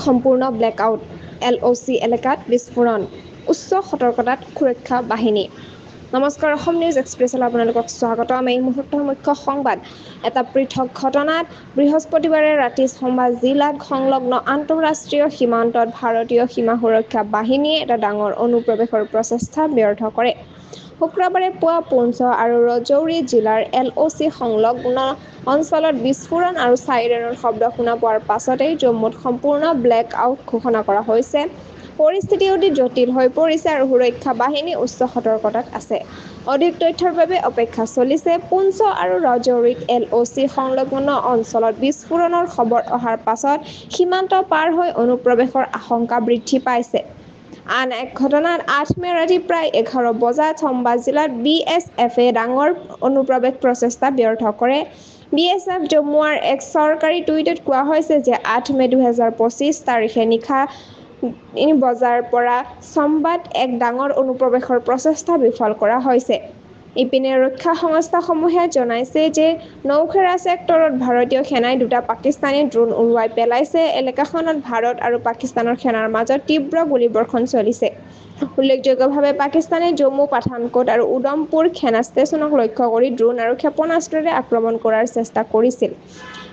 সম্পূৰ্ণ blackout LOC এলেকাত বিস্ফোৰণ উচ্চ সতৰ্কতাত সুৰক্ষা বাহিনী। নমস্কাৰ, অসম নিউজ এক্সপ্ৰেছলৈ আপোনালোকক স্বাগতম। এই মুহূৰ্তৰ মুখ্য সংবাদ। এটা পৃথক ঘটনাত বৃহস্পতিবাৰে ৰাতি চম্বা জিলাত সংলগ্ন আন্তঃৰাষ্ট্ৰীয় সীমান্তত ভাৰতীয় সীমা সুৰক্ষা বাহিনীয়ে এটা ডাঙৰ অনুপ্ৰৱেশৰ প্ৰচেষ্টা ব্যৰ্থ কৰে। শুক্ৰবাৰে পুৱা পুঞ্চ আৰু ৰজৌৰী জিলাৰ LOC সংলগ্ন অঞ্চলত বিস্ফোৰণ আৰু চাইৰেনৰ শব্দ শুনা পোৱাৰ পাছতেই জম্মুত সম্পূৰ্ণ ব্লেক আউট ঘোষণা কৰা হৈছে। পৰিস্থিতি অধিক জটিল হৈ পৰিছে আৰু সুৰক্ষা বাহিনী উচ্চ সতৰ্কতাত আছে। অধিক তথ্যৰ বাবে অপেক্ষা চলিছে। পুঞ্চ আৰু ৰাজৌৰীত LOC সংলগ্ন অঞ্চলত বিস্ফোৰণৰ খবৰ অহাৰ পাছত সীমান্ত পাৰ হৈ অনুপ্ৰৱেশৰ আশংকা বৃদ্ধি পাইছে। আন এক ঘটনাত 8 মে ৰাতি প্ৰায় 11 বজাত চম্বা জিলাত BSF-এ ডাঙৰ অনুপ্ৰৱেশ প্ৰচেষ্টা ব্যৰ্থ কৰে। BSF জম্মুৰ এক চৰকাৰী টুইটত কোৱা হৈছে যে 8 মে 2025 তাৰিখে নিশা 3 বজাৰ পৰা চম্বাত এক ডাঙৰ অনুপ্ৰৱেশৰ প্ৰচেষ্টা বিফল কৰা হৈছে। ইপিনে ৰক্ষা সংস্থাসমূহে জনাইছে যে নৌখেৰা ছেক্টৰত ভাৰতীয় সেনাই দুটা পাকিস্তানী ড্ৰোন উৰুৱাই পেলাইছে। এলেকাখনত ভাৰত আৰু পাকিস্তানৰ সেনাৰ মাজত তীব্ৰ গুলীবৰ্ষণ চলিছে। উল্লেখযোগ্যভাৱে পাকিস্তানে জম্মু, পাঠানকোট আৰু উধমপুৰ সেনা ষ্টেচনক লক্ষ্য কৰি ড্ৰোন আৰু ক্ষেপণাস্ত্ৰৰে আক্ৰমণ কৰাৰ চেষ্টা কৰিছিল।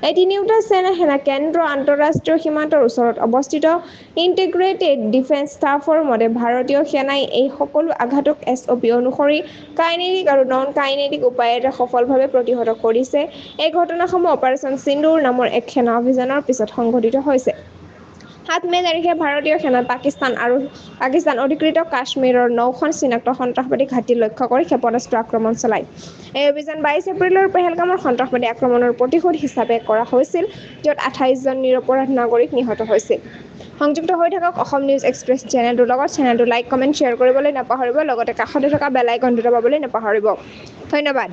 এই তিনিওটা সেনা কেন্দ্ৰ আন্তঃৰাষ্ট্ৰীয় সীমান্তৰ ওচৰত অৱস্থিত। ইণ্টিগ্ৰেটেড ডিফেন্স ষ্টাফৰ মতে, ভাৰতীয় সেনাই এই সকলো আঘাতক SOP অনুসৰি কাইনেটিক আৰু নন-কাইনেটিক উপায়েৰে সফলভাৱে প্ৰতিহত কৰিছে। এই ঘটনাসমূহ অপাৰেচন সিন্দুৰ নামৰ এক সেনা অভিযানৰ পিছত সংঘটিত হৈছে। 7 মে তাৰিখে ভাৰতীয় সেনাই পাকিস্তান অধিকৃত কাশ্মীৰৰ 9খন চিনাক্ত সন্ত্ৰাসবাদী ঘাটি লক্ষ্য কৰি ক্ষেপণাস্ত্ৰ আক্ৰমণ চলায়। এই অভিযান 22 এপ্ৰিলৰ পেহেলগামৰ সন্ত্ৰাসবাদী আক্ৰমণৰ প্ৰতিশোধ হিচাপে কৰা হৈছিল, য'ত 28 জন নিৰপৰাধ নাগৰিক নিহত হৈছিল। সংযুক্ত হৈ থাকক অসম নিউজ এক্সপ্ৰেছ চেনেলটোৰ লগত। চেনেলটো লাইক, কমেণ্ট, শ্বেয়াৰ কৰিবলৈ নাপাহৰিব। লগতে কাষতে থকা বেল আইকনটো দবাবলৈ নাপাহৰিব। ধন্যবাদ।